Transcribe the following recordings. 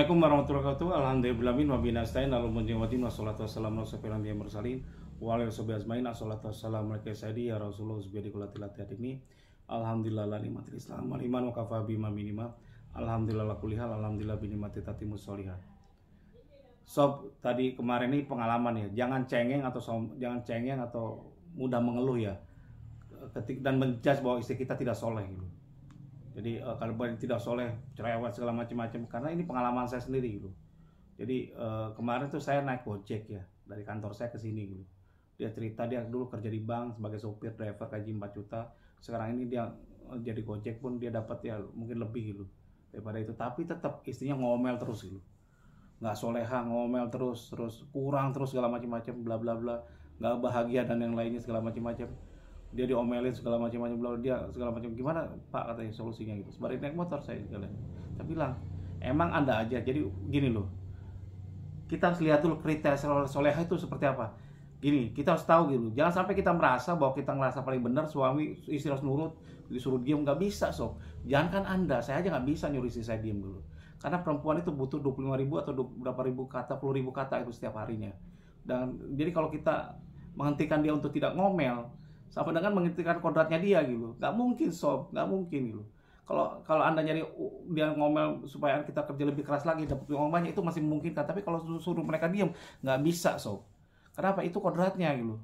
Assalamualaikum warahmatullahi wabarakatuh. Alhamdulillahirabbil alamin wa bihi nasta'in ala umuri waddin wassalatu wassalamu ala asyrofil anbiya'i wal mursalin wa ala alihi ajmain. Assalatu wassalamu alayka sayyidi ya Rasulullah subhanahu wa ta'ala ini. Alhamdulillah la nikmatil Islam wal iman wa kafa bima minima. Alhamdulillah la kulli hal alhamdulillah bi nikmati tatimmus sholihat. Sob, tadi kemarin ini pengalaman ya. Jangan cengeng atau mudah mengeluh ya. Dan menjudge bahwa istri kita tidak soleh gitu. Jadi kalau tidak soleh, cerewet segala macam-macam, karena ini pengalaman saya sendiri gitu. Jadi kemarin tuh saya naik Gojek ya dari kantor saya ke sini gitu. Dia cerita dia dulu kerja di bank sebagai sopir driver gaji 4 juta. Sekarang ini dia jadi Gojek pun dia dapat ya mungkin lebih gitu daripada itu. Tapi tetap istrinya ngomel terus gitu. Nggak soleha, ngomel terus kurang terus segala macam-macam bla bla bla, nggak bahagia dan yang lainnya segala macam-macam. Dia diomelin segala macam-macam, dia segala macam. Gimana Pak katanya solusinya gitu. Sembari naik motor saya sekalian. Saya bilang, emang Anda aja. Jadi gini loh. Kita harus lihat dulu kriteria soleha itu seperti apa. Gini, kita harus tahu gitu. Jangan sampai kita merasa bahwa kita ngerasa paling benar, suami istri harus nurut, disuruh diem, nggak bisa sob. Jangan kan Anda, saya aja nggak bisa nyuruh istri saya diem dulu. Karena perempuan itu butuh 25.000 atau berapa ribu kata, 10.000 kata itu setiap harinya. Dan jadi kalau kita menghentikan dia untuk tidak ngomel, sama dengan menghentikan kodratnya dia gitu. Nggak mungkin sob, nggak mungkin gitu. Kalau Anda nyari dia ngomel supaya kita kerja lebih keras lagi, dapat uang banyak, itu masih memungkinkan. Tapi kalau suruh mereka diam, nggak bisa sob. Kenapa? Itu kodratnya gitu.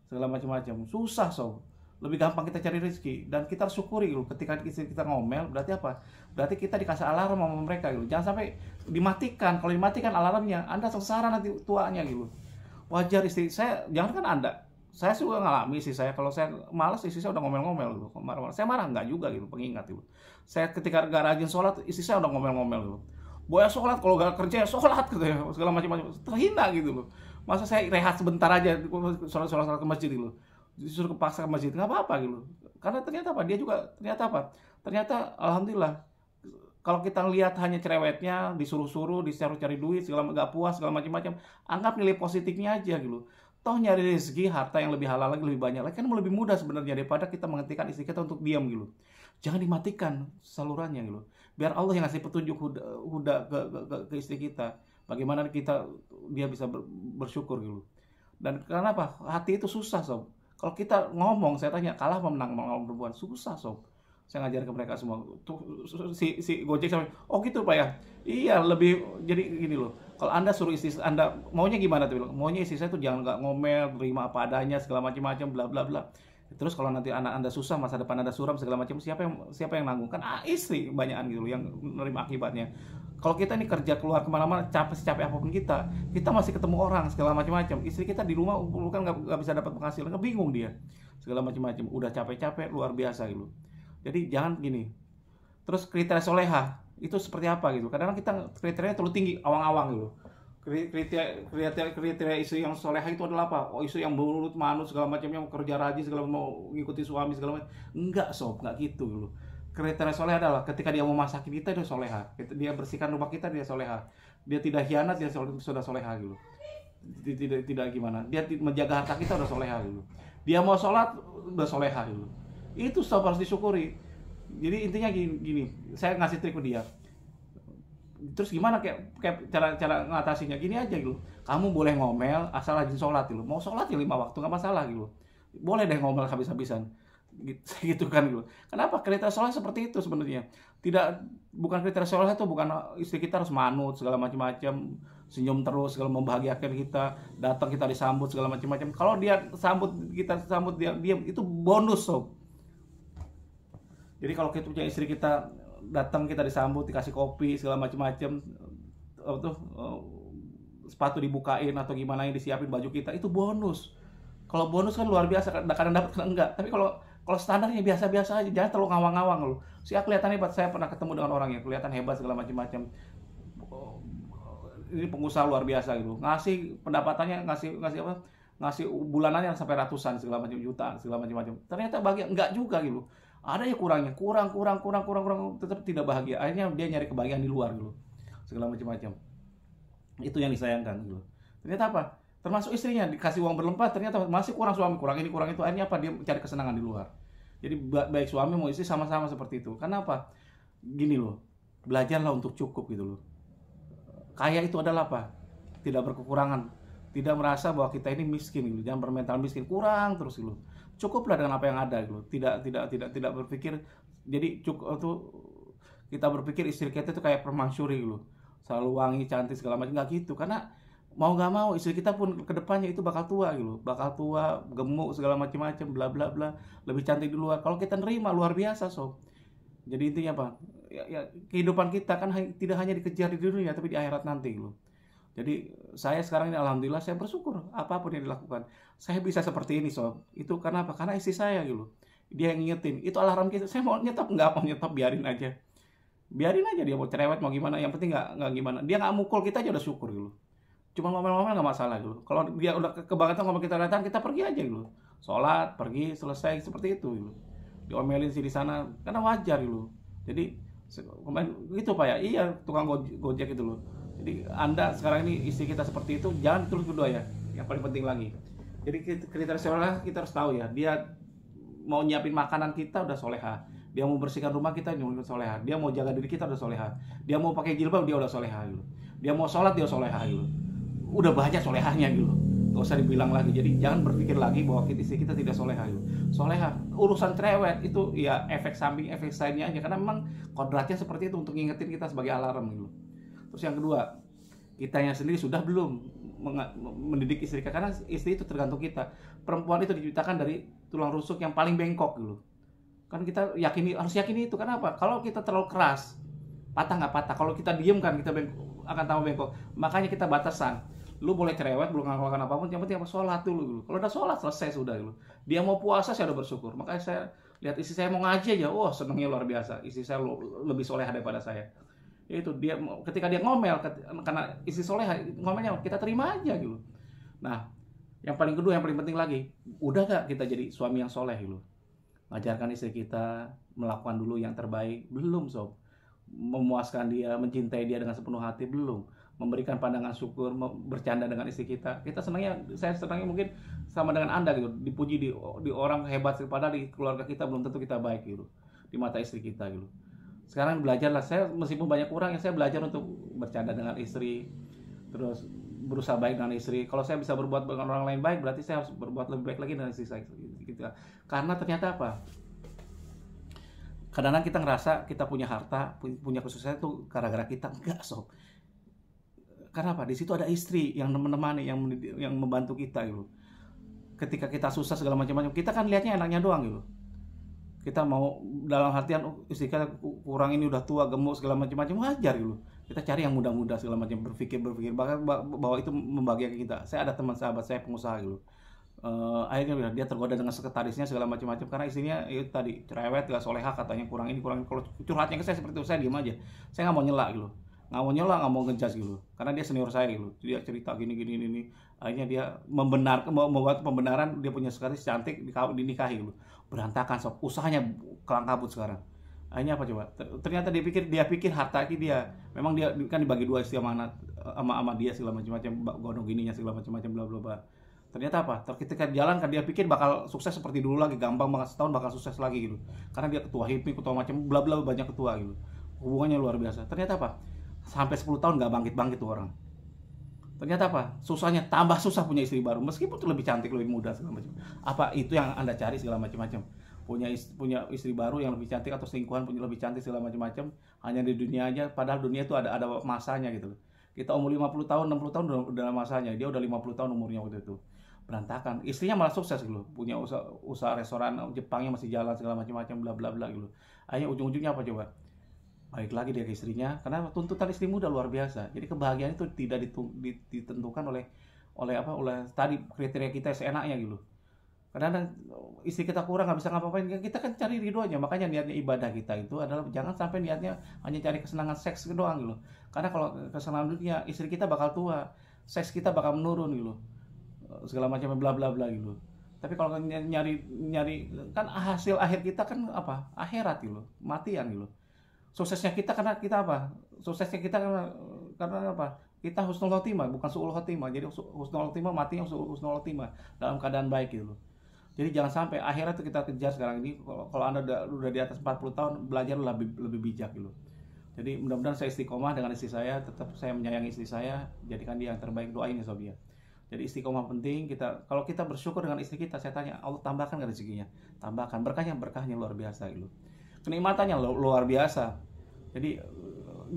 Segala macam-macam. Susah sob. Lebih gampang kita cari rezeki. Dan kita harus syukuri gitu. Ketika kita ngomel, berarti apa? Berarti kita dikasih alarm sama mereka gitu. Jangan sampai dimatikan. Kalau dimatikan alarmnya, Anda sengsara nanti tuanya gitu. Wajar istri saya, jangan kan Anda. Saya juga ngalami sih, saya kalau saya malas istri saya udah ngomel-ngomel gitu. Marah-marah. Saya marah enggak juga gitu, pengingat gitu. Saya ketika gak rajin sholat, istri saya udah ngomel-ngomel gitu. Boya sholat, kalau gak kerja ya sholat gitu ya, segala macam-macam. Terhina gitu loh. Masa saya rehat sebentar aja sholat ke masjid gitu. Disuruh kepaksa ke masjid, nggak apa-apa gitu. Karena ternyata apa? Dia juga ternyata apa? Ternyata alhamdulillah kalau kita lihat hanya cerewetnya, disuruh-suruh, disuruh cari duit, segala nggak puas, segala macam-macam, anggap nilai positifnya aja gitu. Toh nyari rezeki, harta yang lebih halal lagi, lebih banyak lagi, kan lebih mudah sebenarnya daripada kita menghentikan istri kita untuk diam gitu. Jangan dimatikan salurannya gitu. Biar Allah yang ngasih petunjuk huda ke istri kita. Bagaimana dia bisa bersyukur gitu. Dan karena apa? Hati itu susah sob. Kalau kita ngomong, saya tanya kalah apa menang melawan perempuan, susah sob. Saya ngajar ke mereka semua. Tuh si Gojek sampai, oh gitu Pak ya. Iya, lebih jadi gini loh. Kalau Anda suruh istri Anda maunya gimana tuh? Maunya istri saya tuh jangan nggak ngomel, terima apa adanya, segala macam-macam, bla bla bla. Terus kalau nanti anak Anda susah, masa depan Anda suram segala macam, siapa yang nanggung? Kan istri banyakan gitu loh yang menerima akibatnya. Kalau kita ini kerja keluar kemana-mana, capek apapun kita masih ketemu orang segala macam-macam. Istri kita di rumah kan nggak bisa dapat penghasilan, bingung dia segala macam-macam. Udah capek-capek luar biasa gitu. Jadi jangan gini. Terus kriteria soleha itu seperti apa gitu. Kadang-kadang kita kriterianya terlalu tinggi, awang-awang gitu. Kriteria istri yang soleha itu adalah apa? Oh, istri yang menurut manut segala macamnya, mau kerja rajin segala, mau ngikuti suami segala macam. Enggak sob, enggak gitu gitu. Kriteria soleha adalah ketika dia mau masakin kita, dia soleha. Dia bersihkan rumah kita, dia soleha. Dia tidak hianat, dia sudah soleha gitu. Tidak gimana. Dia menjaga harta kita, udah soleha gitu. Dia mau sholat, udah soleha gitu. Itu sob harus disyukuri. Jadi intinya gini, saya ngasih trik ke dia. Terus gimana kayak cara ngatasinya? Gini aja gitu. Kamu boleh ngomel asal rajin sholat gitu. Mau sholat ya 5 waktu nggak masalah gitu. Boleh deh ngomel habis-habisan. Gitu kan gitu. Kenapa? Kriteria sholat seperti itu sebenarnya. Bukan kriteria sholat itu bukan istri kita harus manut segala macam-macam, senyum terus segala membahagiakan kita, datang kita disambut segala macam-macam. Kalau kita sambut dia diam, itu bonus sob. Jadi kalau kita punya istri kita datang kita disambut, dikasih kopi segala macam-macam, sepatu dibukain atau gimana yang disiapin baju kita, itu bonus. Kalau bonus kan luar biasa, kadang dapat kadang enggak. Tapi kalau standarnya biasa-biasa aja, jangan terlalu ngawang-ngawang loh. Kelihatan hebat, saya pernah ketemu dengan orang yang kelihatan hebat segala macam-macam. Ini pengusaha luar biasa gitu. Ngasih pendapatannya ngasih bulanannya sampai ratusan segala macam juta segala macam-macam. Ternyata bahagia enggak juga gitu. Ada ya kurang, tetap tidak bahagia. Akhirnya dia nyari kebahagiaan di luar gitu. Segala macam-macam. Itu yang disayangkan gitu. Ternyata apa? Termasuk istrinya dikasih uang berlimpah, ternyata masih kurang suami, kurang ini, kurang itu. Akhirnya apa? Dia mencari kesenangan di luar. Jadi baik suami mau istri sama-sama seperti itu. Karena apa? Gini loh. Belajarlah untuk cukup gitu loh. Kaya itu adalah apa? Tidak berkekurangan, tidak merasa bahwa kita ini miskin gitu. Jangan bermental miskin, kurang terus gitu. Cukuplah dengan apa yang ada gitu. Tidak berpikir jadi cukup tuh kita berpikir istri kita itu kayak permansuri gitu. Selalu wangi, cantik segala macam, nggak gitu. Karena mau nggak mau istri kita pun kedepannya itu bakal tua gitu, bakal tua, gemuk segala macam-macam, bla bla bla, lebih cantik di luar. Kalau kita nerima luar biasa sob. Jadi intinya apa? Ya, kehidupan kita kan tidak hanya dikejar di dunia tapi di akhirat nanti gitu. Jadi saya sekarang ini alhamdulillah saya bersyukur apapun yang dilakukan. Saya bisa seperti ini sob. Itu karena apa? Karena istri saya gitu. Dia yang ngingetin. Itu alarm kita. Saya mau nyetop nggak mau nyetop, biarin aja. Biarin aja dia mau cerewet mau gimana. Yang penting nggak gimana. Dia nggak mukul kita aja udah syukur gitu. Cuma ngomel-ngomel nggak masalah gitu. Kalau dia udah kebangetan ngomel kita datang, kita pergi aja gitu. Sholat, pergi, selesai seperti itu gitu. Diomelin sih di sana karena wajar gitu. Jadi kemarin gitu Pak ya. Iya, tukang Gojek itu loh. Jadi Anda sekarang ini istri kita seperti itu, jangan terus kedua ya. Yang paling penting lagi. Jadi kriteria soleha kita harus tahu ya. Dia mau nyiapin makanan kita udah soleha. Dia mau bersihkan rumah kita udah soleha. Dia mau jaga diri kita udah soleha. Dia mau pakai jilbab dia udah soleha gitu. Dia mau sholat dia soleha gitu. Udah banyak solehahnya gitu. Gak usah dibilang lagi. Jadi jangan berpikir lagi bahwa istri kita tidak soleha gitu. Soleha, urusan cerewet itu ya efek samping, efek lainnya aja. Karena memang kodratnya seperti itu untuk ngingetin kita sebagai alarm gitu. Terus yang kedua, kitanya sendiri sudah belum mendidik istri kita. Karena istri itu tergantung kita. Perempuan itu diciptakan dari tulang rusuk yang paling bengkok gitu. Kan kita harus yakini itu. Kenapa? Kalau kita terlalu keras, patah nggak patah. Kalau kita diem kan kita akan tambah bengkok. Makanya kita batasan. Lu boleh cerewet, belum ngelakukan apapun, yang penting apa? Sholat dulu. Kalau udah sholat selesai sudah dulu. Dia mau puasa saya udah bersyukur. Makanya saya lihat istri saya mau ngaji aja, wah senengnya luar biasa. Istri saya lebih soleha daripada saya. Itu dia ketika dia ngomel karena istri soleha ngomelnya kita terima aja gitu. Nah, yang paling kedua yang paling penting lagi, udah gak kita jadi suami yang soleh gitu. Ngajarkan istri kita melakukan dulu yang terbaik, belum sob. Memuaskan dia, mencintai dia dengan sepenuh hati, belum. Memberikan pandangan syukur, bercanda dengan istri kita. Saya senangnya mungkin sama dengan Anda gitu, dipuji di orang hebat, padahal di keluarga kita belum tentu kita baik gitu, di mata istri kita gitu. Sekarang belajarlah, saya meskipun banyak kurang ya, saya belajar untuk bercanda dengan istri, terus berusaha baik dengan istri. Kalau saya bisa berbuat dengan orang lain baik, berarti saya harus berbuat lebih baik lagi dengan istri saya gitu. Karena ternyata apa? Kadang-kadang kita ngerasa kita punya harta, punya kesuksesan itu gara-gara kita. Enggak sob. Karena apa? Di situ ada istri yang menemani, yang membantu kita gitu. Ketika kita susah segala macam-macam, kita kan lihatnya enaknya doang gitu. Kita mau dalam artian istri kita kurang ini udah tua, gemuk segala macam-macam, wajar gitu. Kita cari yang muda-muda segala macam, berpikir bahkan bahwa itu membahagiakan kita. Saya ada teman sahabat saya pengusaha gitu. Akhirnya dia tergoda dengan sekretarisnya segala macam-macam karena istrinya itu tadi cerewet, gak soleha, katanya kurang ini kurang. Kalau curhatnya ke saya seperti itu, saya diem aja. Saya nggak mau nyela gitu. Nggak mau ngejudge gitu, karena dia senior saya gitu. Dia cerita gini. Akhirnya dia membuat pembenaran, dia punya sekretaris cantik dinikahi gitu. Berantakan sob, usahanya kelang kabut sekarang. Akhirnya apa coba? Ternyata dia pikir harta ini dia, memang dia kan dibagi dua istri sama dia segala macam-macam, godong gininya segala macam-macam bla bla bla. Ternyata apa? Ketika jalan kan dia pikir bakal sukses seperti dulu lagi, gampang banget, setahun bakal sukses lagi gitu. Karena dia ketua HIPMI, ketua macam bla bla, banyak ketua gitu. Hubungannya luar biasa. Ternyata apa? Sampai 10 tahun nggak bangkit tuh orang. Ternyata apa? Susahnya tambah susah punya istri baru, meskipun tuh lebih cantik, lebih muda segala macam. Apa itu yang Anda cari segala macam-macam? Punya istri baru yang lebih cantik atau selingkuhan punya lebih cantik segala macam-macam hanya di dunia aja, padahal dunia itu ada masanya gitu loh. Kita umur 50 tahun, 60 tahun udah masanya. Dia udah 50 tahun umurnya waktu itu. Berantakan. Istrinya malah sukses gitu. Punya usaha restoran Jepangnya masih jalan segala macam-macam bla bla bla gitu. Akhirnya ujung-ujungnya apa coba? Baik lagi dia ke istrinya, karena tuntutan istri muda luar biasa. Jadi kebahagiaan itu tidak ditentukan oleh tadi kriteria kita seenaknya gitu. Kadang-kadang istri kita kurang nggak bisa ngapa-ngapain, kita kan cari ridhonya. Makanya niatnya ibadah kita itu adalah jangan sampai niatnya hanya cari kesenangan seks doang gitu. Karena kalau kesenangan dunia, istri kita bakal tua, seks kita bakal menurun gitu, segala macam bla bla bla gitu. Tapi kalau nyari kan hasil akhir kita kan apa? Akhirat gitu, matian gitu. Suksesnya kita karena kita apa? Suksesnya kita karena apa? Kita husnul khotimah, bukan su'ul khotimah. Jadi husnul khotimah matinya husnul khotimah dalam keadaan baik gitu. Jadi jangan sampai akhirat itu kita kejar sekarang ini. Kalau Anda udah di atas 40 tahun, belajar lebih bijak gitu. Jadi mudah-mudahan saya istiqomah dengan istri saya, tetap saya menyayangi istri saya, jadikan dia yang terbaik, doain ya sob ya. Jadi istiqomah penting. Kalau kita bersyukur dengan istri kita, saya tanya Allah tambahkan nggak rezekinya, tambahkan berkahnya luar biasa gitu, kenikmatannya luar biasa. Jadi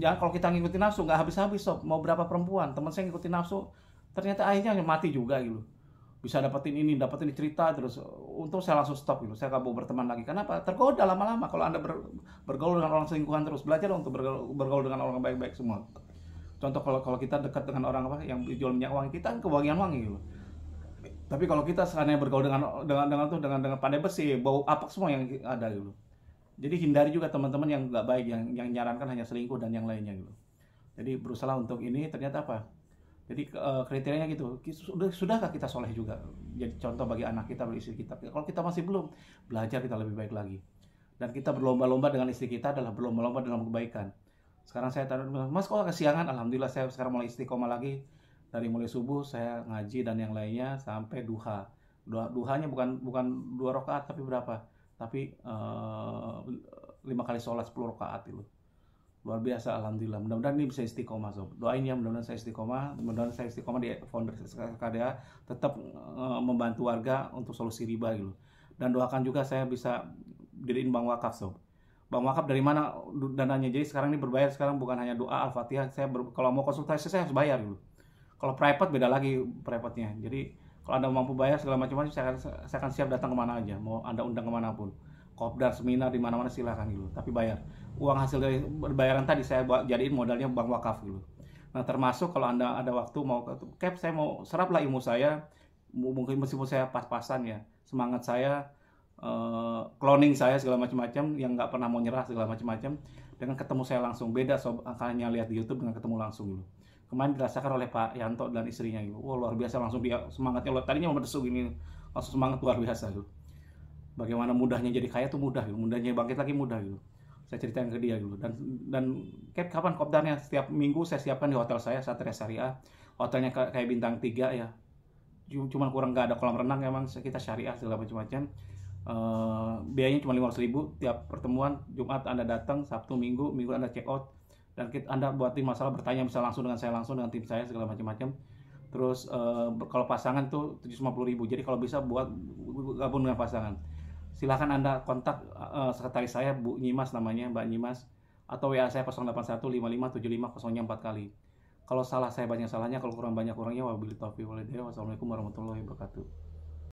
jangan kalau kita ngikutin nafsu nggak habis-habis sob. Mau berapa perempuan teman saya ngikutin nafsu, ternyata akhirnya mati juga gitu. Bisa dapetin ini cerita terus. Untung saya langsung stop gitu. Saya nggak mau berteman lagi. Kenapa? Tergoda lama-lama kalau Anda bergaul dengan orang selingkuhan terus. Belajar untuk bergaul dengan orang baik-baik semua. Contoh kalau kita dekat dengan orang apa yang jual minyak wangi, kita kan kewangian wangi gitu. Tapi kalau kita seandainya bergaul dengan pandai besi, bau apak semua yang ada gitu. Jadi hindari juga teman-teman yang nggak baik, yang nyarankan hanya selingkuh dan yang lainnya gitu. Jadi berusaha untuk ini, ternyata apa? Jadi kriterianya gitu, sudahkah kita soleh juga? Jadi contoh bagi anak kita, bagi istri kita. Kalau kita masih belum, belajar kita lebih baik lagi. Dan kita berlomba-lomba dengan istri kita adalah berlomba-lomba dalam kebaikan. Sekarang saya tanya, Mas kok kesiangan? Alhamdulillah saya sekarang mulai istiqomah lagi. Dari mulai subuh saya ngaji dan yang lainnya sampai duha. Duhanya bukan 2 rakaat tapi berapa? Tapi 5 kali sholat 10 rakaat itu. Luar biasa, alhamdulillah. Mudah-mudahan ini bisa istiqomah sob. Doain ya mudah-mudahan saya istiqomah. Mudah-mudahan saya istiqomah di founder KDA, tetap membantu warga untuk solusi riba gitu. Dan doakan juga saya bisa diriin bank wakaf sob. Bank wakaf dari mana dananya? Jadi sekarang ini berbayar, sekarang bukan hanya doa Al-Fatihah. Kalau mau konsultasi saya harus bayar gitu. Kalau private beda lagi private-nya. Jadi kalau Anda mampu bayar segala macam saya akan siap datang kemana aja. Mau Anda undang kemana pun. Kopdar, seminar di mana-mana silakan gitu. Tapi bayar. Uang hasil dari bayaran tadi saya jadiin modalnya bank wakaf gitu. Nah termasuk kalau Anda ada waktu mau cap, saya mau seraplah ilmu saya. Mungkin meskipun saya pas-pasan ya. Semangat saya, cloning saya segala macam-macam yang nggak pernah mau nyerah segala macam-macam. Dengan ketemu saya langsung beda sob, angkanya lihat di YouTube dengan ketemu langsung gitu. Kemarin dirasakan oleh Pak Yanto dan istrinya gitu. Wah luar biasa, langsung dia semangatnya tadinya mau berdesuk gini, langsung semangat luar biasa gitu. Bagaimana mudahnya jadi kaya tuh mudah gitu. Mudahnya bangkit lagi mudah gitu. Saya ceritain ke dia gitu. Dan kapan kopdarnya? Setiap minggu saya siapkan di hotel saya, Satria Syariah. Hotelnya kayak bintang 3 ya. Cuman kurang nggak ada kolam renang, emang kita syariah segala macam-macam. Biayanya cuma 500.000 tiap pertemuan. Jumat Anda datang, Sabtu Minggu Anda check out. Dan Anda buatin masalah, bertanya bisa langsung dengan saya, langsung dengan tim saya segala macam-macam. Terus kalau pasangan tuh 750.000. Jadi kalau bisa buat gabung dengan pasangan. Silahkan Anda kontak sekretaris saya, Bu Nyimas namanya, Mbak Nyimas. Atau WA saya 0815575 4 kali. Kalau salah saya banyak salahnya, kalau kurang banyak kurangnya. Wabillahi taufiq wal hidayah. Wassalamualaikum warahmatullahi wabarakatuh.